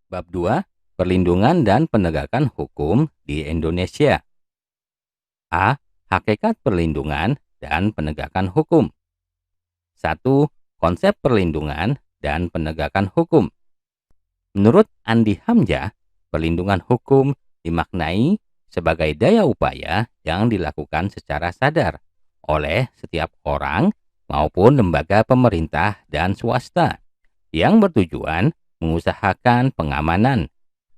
Bab 2, Perlindungan dan Penegakan Hukum di Indonesia. A. Hakikat perlindungan dan penegakan hukum. 1. Konsep perlindungan dan penegakan hukum. Menurut Andi Hamzah, perlindungan hukum dimaknai sebagai daya upaya yang dilakukan secara sadar oleh setiap orang maupun lembaga pemerintah dan swasta yang bertujuan mengusahakan pengamanan,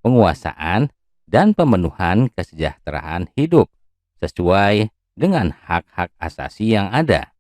penguasaan, dan pemenuhan kesejahteraan hidup sesuai dengan hak-hak asasi yang ada.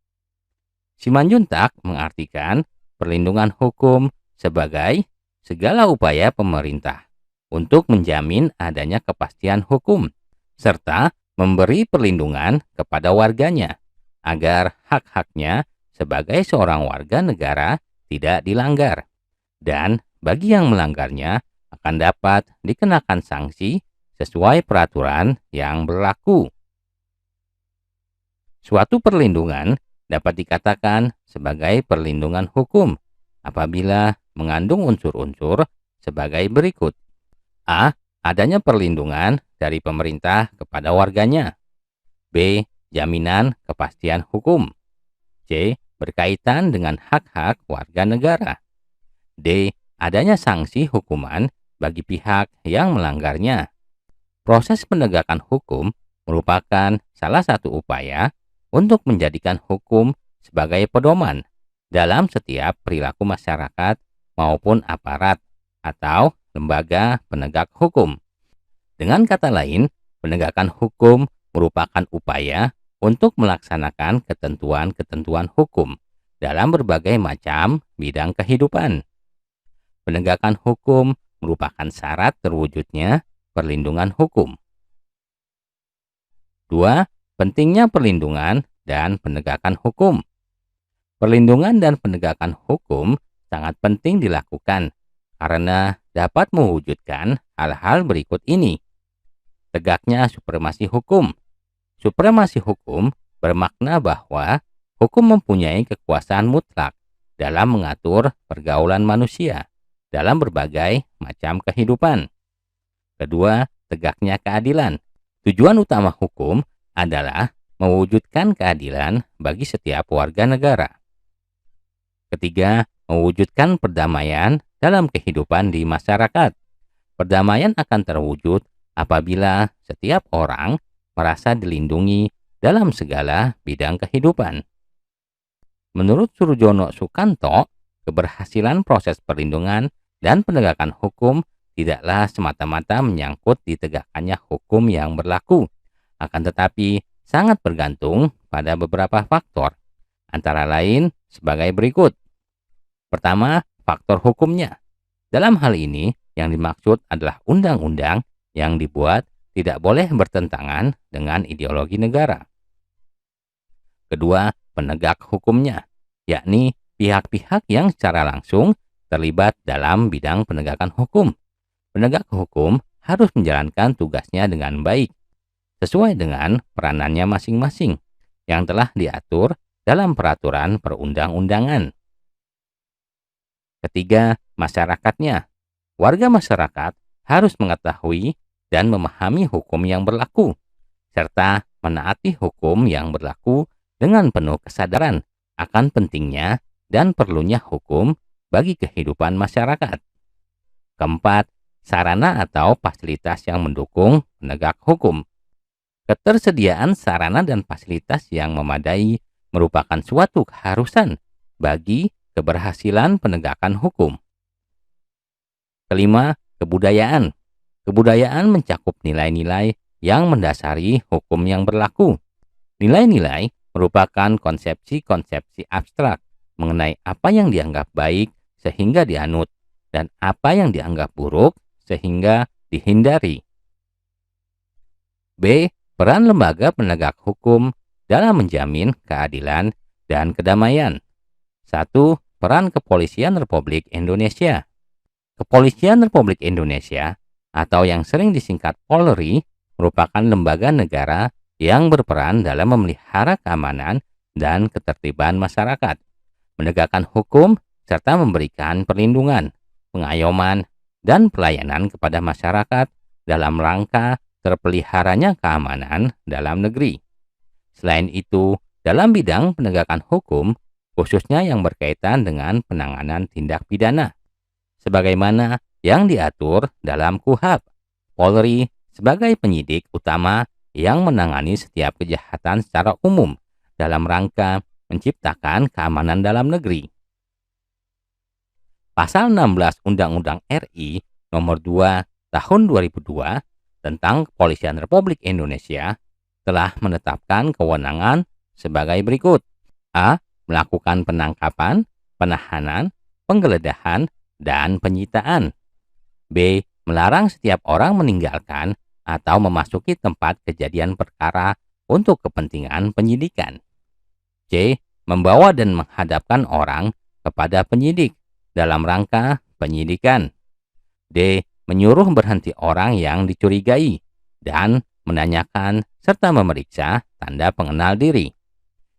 Simanjuntak mengartikan perlindungan hukum sebagai segala upaya pemerintah untuk menjamin adanya kepastian hukum serta memberi perlindungan kepada warganya agar hak-haknya sebagai seorang warga negara tidak dilanggar, dan bagi yang melanggarnya akan dapat dikenakan sanksi sesuai peraturan yang berlaku. Suatu perlindungan dapat dikatakan sebagai perlindungan hukum apabila mengandung unsur-unsur sebagai berikut. A. Adanya perlindungan dari pemerintah kepada warganya. B. Jaminan kepastian hukum. C. Berkaitan dengan hak-hak warga negara. D. Adanya sanksi hukuman bagi pihak yang melanggarnya. Proses penegakan hukum merupakan salah satu upaya untuk menjadikan hukum sebagai pedoman dalam setiap perilaku masyarakat maupun aparat atau lembaga penegak hukum. Dengan kata lain, penegakan hukum merupakan upaya untuk melaksanakan ketentuan-ketentuan hukum dalam berbagai macam bidang kehidupan. Penegakan hukum merupakan syarat terwujudnya perlindungan hukum. 2. Pentingnya perlindungan dan penegakan hukum. Perlindungan dan penegakan hukum sangat penting dilakukan karena dapat mewujudkan hal-hal berikut ini. Tegaknya supremasi hukum. Supremasi hukum bermakna bahwa hukum mempunyai kekuasaan mutlak dalam mengatur pergaulan manusia dalam berbagai macam kehidupan. Kedua, tegaknya keadilan. Tujuan utama hukum adalah mewujudkan keadilan bagi setiap warga negara. Ketiga, mewujudkan perdamaian dalam kehidupan di masyarakat. Perdamaian akan terwujud apabila setiap orang merasa dilindungi dalam segala bidang kehidupan. Menurut Surjono Sukanto, keberhasilan proses perlindungan dan penegakan hukum tidaklah semata-mata menyangkut ditegakkannya hukum yang berlaku, akan tetapi sangat bergantung pada beberapa faktor, antara lain sebagai berikut. Pertama, faktor hukumnya. Dalam hal ini, yang dimaksud adalah undang-undang yang dibuat tidak boleh bertentangan dengan ideologi negara. Kedua, penegak hukumnya, yakni pihak-pihak yang secara langsung terlibat dalam bidang penegakan hukum. Penegak hukum harus menjalankan tugasnya dengan baik, sesuai dengan peranannya masing-masing yang telah diatur dalam peraturan perundang-undangan. Ketiga, masyarakatnya. Warga masyarakat harus mengetahui dan memahami hukum yang berlaku, serta menaati hukum yang berlaku dengan penuh kesadaran akan pentingnya dan perlunya hukum bagi kehidupan masyarakat. Keempat, sarana atau fasilitas yang mendukung penegak hukum. Ketersediaan sarana dan fasilitas yang memadai merupakan suatu keharusan bagi keberhasilan penegakan hukum. Kelima, kebudayaan. Kebudayaan mencakup nilai-nilai yang mendasari hukum yang berlaku. Nilai-nilai merupakan konsepsi-konsepsi abstrak mengenai apa yang dianggap baik sehingga dianut dan apa yang dianggap buruk sehingga dihindari. B. Peran lembaga penegak hukum dalam menjamin keadilan dan kedamaian. 1. Peran Kepolisian Republik Indonesia. Kepolisian Republik Indonesia atau yang sering disingkat Polri merupakan lembaga negara yang berperan dalam memelihara keamanan dan ketertiban masyarakat, menegakkan hukum serta memberikan perlindungan, pengayoman, dan pelayanan kepada masyarakat dalam rangka terpeliharanya keamanan dalam negeri. Selain itu, dalam bidang penegakan hukum, khususnya yang berkaitan dengan penanganan tindak pidana, sebagaimana yang diatur dalam KUHP, Polri sebagai penyidik utama yang menangani setiap kejahatan secara umum dalam rangka menciptakan keamanan dalam negeri. Pasal 16 Undang-Undang RI Nomor 2 Tahun 2002 tentang Kepolisian Republik Indonesia telah menetapkan kewenangan sebagai berikut. A. Melakukan penangkapan, penahanan, penggeledahan, dan penyitaan. B. Melarang setiap orang meninggalkan atau memasuki tempat kejadian perkara untuk kepentingan penyidikan. C. Membawa dan menghadapkan orang kepada penyidik dalam rangka penyidikan. D. Menyuruh berhenti orang yang dicurigai dan menanyakan serta memeriksa tanda pengenal diri.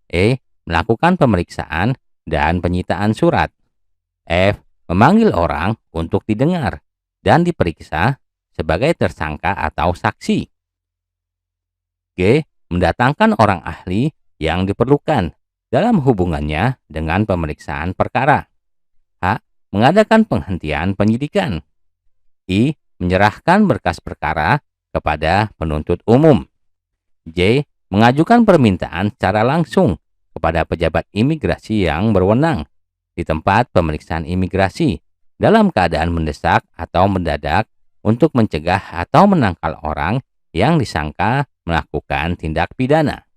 E. Melakukan pemeriksaan dan penyitaan surat. F. Memanggil orang untuk didengar dan diperiksa sebagai tersangka atau saksi. G. Mendatangkan orang ahli yang diperlukan dalam hubungannya dengan pemeriksaan perkara. H. Mengadakan penghentian penyidikan. I. Menyerahkan berkas perkara kepada penuntut umum. J. Mengajukan permintaan secara langsung kepada pejabat imigrasi yang berwenang di tempat pemeriksaan imigrasi dalam keadaan mendesak atau mendadak untuk mencegah atau menangkal orang yang disangka melakukan tindak pidana.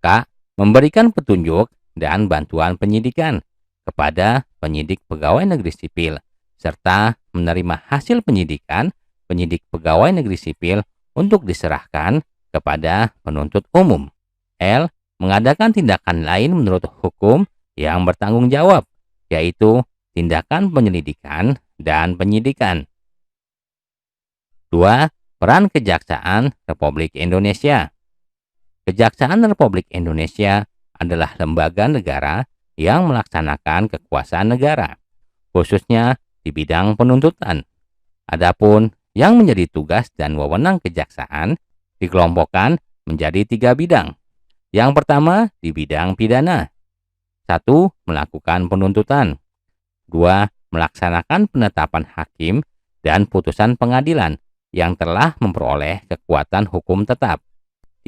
K. Memberikan petunjuk dan bantuan penyidikan kepada penyidik pegawai negeri sipil serta menerima hasil penyidikan penyidik pegawai negeri sipil untuk diserahkan kepada penuntut umum. L. Mengadakan tindakan lain menurut hukum yang bertanggung jawab, yaitu tindakan penyelidikan dan penyidikan. 2. Peran Kejaksaan Republik Indonesia. Kejaksaan Republik Indonesia adalah lembaga negara yang melaksanakan kekuasaan negara, khususnya di bidang penuntutan. Adapun yang menjadi tugas dan wewenang kejaksaan dikelompokkan menjadi 3 bidang. Yang pertama di bidang pidana. 1. Melakukan penuntutan. 2. Melaksanakan penetapan hakim dan putusan pengadilan yang telah memperoleh kekuatan hukum tetap.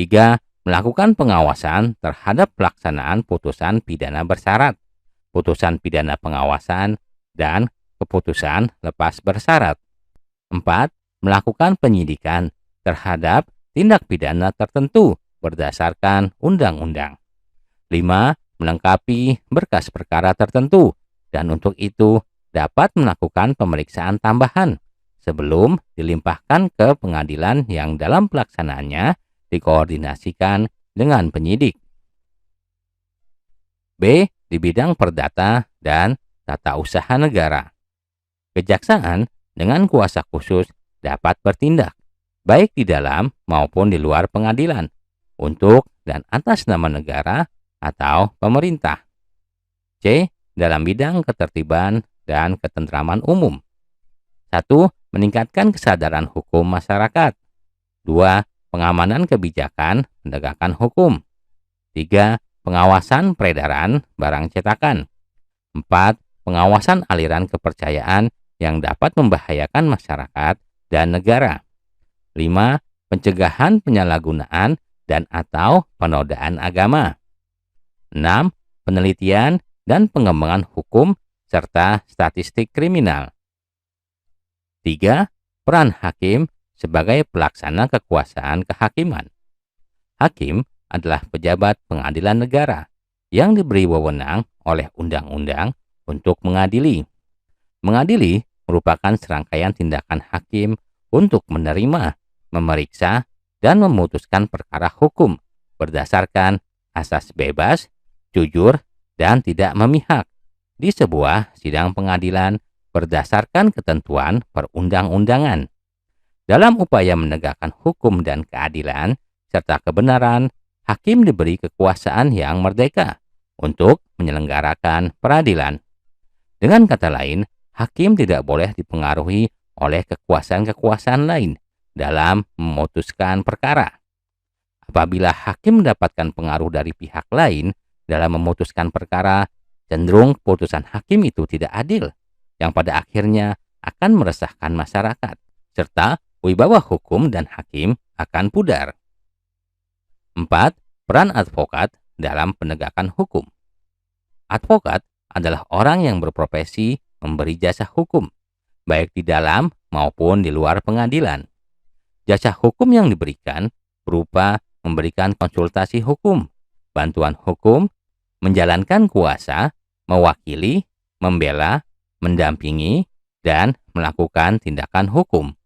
3. Melakukan pengawasan terhadap pelaksanaan putusan pidana bersyarat, putusan pidana pengawasan, dan keputusan lepas bersyarat. 4. Melakukan penyidikan terhadap tindak pidana tertentu berdasarkan undang-undang. 5. Melengkapi berkas perkara tertentu dan untuk itu dapat melakukan pemeriksaan tambahan sebelum dilimpahkan ke pengadilan yang dalam pelaksanaannya dikoordinasikan dengan penyidik. B. Di bidang perdata dan tata usaha negara. Kejaksaan dengan kuasa khusus dapat bertindak, baik di dalam maupun di luar pengadilan, untuk dan atas nama negara atau pemerintah. C. Dalam bidang ketertiban dan ketentraman umum. 1. Meningkatkan kesadaran hukum masyarakat. 2. Pengamanan kebijakan penegakan hukum. 3. Pengawasan peredaran barang cetakan. 4. Pengawasan aliran kepercayaan yang dapat membahayakan masyarakat dan negara. 5. Pencegahan penyalahgunaan dan atau penodaan agama. 6. Penelitian dan pengembangan hukum serta statistik kriminal. 3. Peran hakim sebagai pelaksana kekuasaan kehakiman. Hakim adalah pejabat pengadilan negara yang diberi wewenang oleh undang-undang untuk mengadili. Mengadili merupakan serangkaian tindakan hakim untuk menerima, memeriksa, dan memutuskan perkara hukum berdasarkan asas bebas, jujur, dan tidak memihak di sebuah sidang pengadilan berdasarkan ketentuan perundang-undangan. Dalam upaya menegakkan hukum dan keadilan serta kebenaran, hakim diberi kekuasaan yang merdeka untuk menyelenggarakan peradilan. Dengan kata lain, hakim tidak boleh dipengaruhi oleh kekuasaan-kekuasaan lain dalam memutuskan perkara. Apabila hakim mendapatkan pengaruh dari pihak lain dalam memutuskan perkara, cenderung keputusan hakim itu tidak adil, yang pada akhirnya akan meresahkan masyarakat, serta wibawa hukum dan hakim akan pudar. 4. Peran advokat dalam penegakan hukum. Advokat adalah orang yang berprofesi memberi jasa hukum, baik di dalam maupun di luar pengadilan. Jasa hukum yang diberikan berupa memberikan konsultasi hukum, bantuan hukum, menjalankan kuasa, mewakili, membela, mendampingi, dan melakukan tindakan hukum.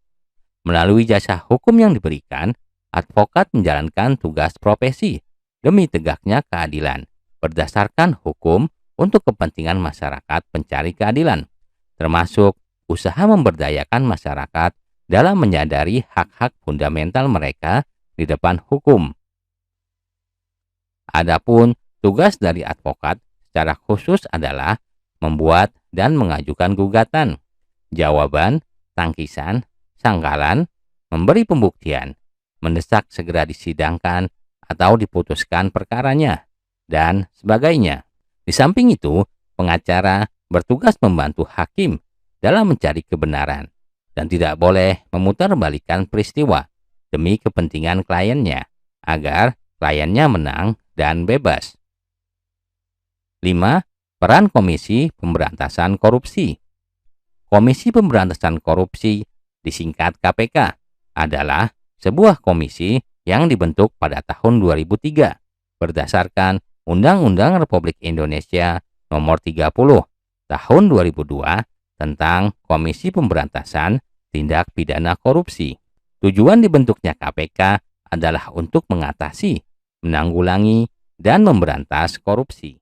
Melalui jasa hukum yang diberikan, advokat menjalankan tugas profesi demi tegaknya keadilan berdasarkan hukum untuk kepentingan masyarakat pencari keadilan, termasuk usaha memberdayakan masyarakat dalam menyadari hak-hak fundamental mereka di depan hukum. Adapun tugas dari advokat secara khusus adalah membuat dan mengajukan gugatan, jawaban, tangkisan, sanggalan, memberi pembuktian, mendesak segera disidangkan atau diputuskan perkaranya, dan sebagainya. Di samping itu, pengacara bertugas membantu hakim dalam mencari kebenaran dan tidak boleh memutarbalikkan peristiwa demi kepentingan kliennya agar kliennya menang dan bebas. 5. Peran Komisi Pemberantasan Korupsi. Komisi Pemberantasan Korupsi, disingkat KPK, adalah sebuah komisi yang dibentuk pada tahun 2003 berdasarkan Undang-Undang Republik Indonesia Nomor 30 Tahun 2002 tentang Komisi Pemberantasan Tindak Pidana Korupsi. Tujuan dibentuknya KPK adalah untuk mengatasi, menanggulangi, dan memberantas korupsi.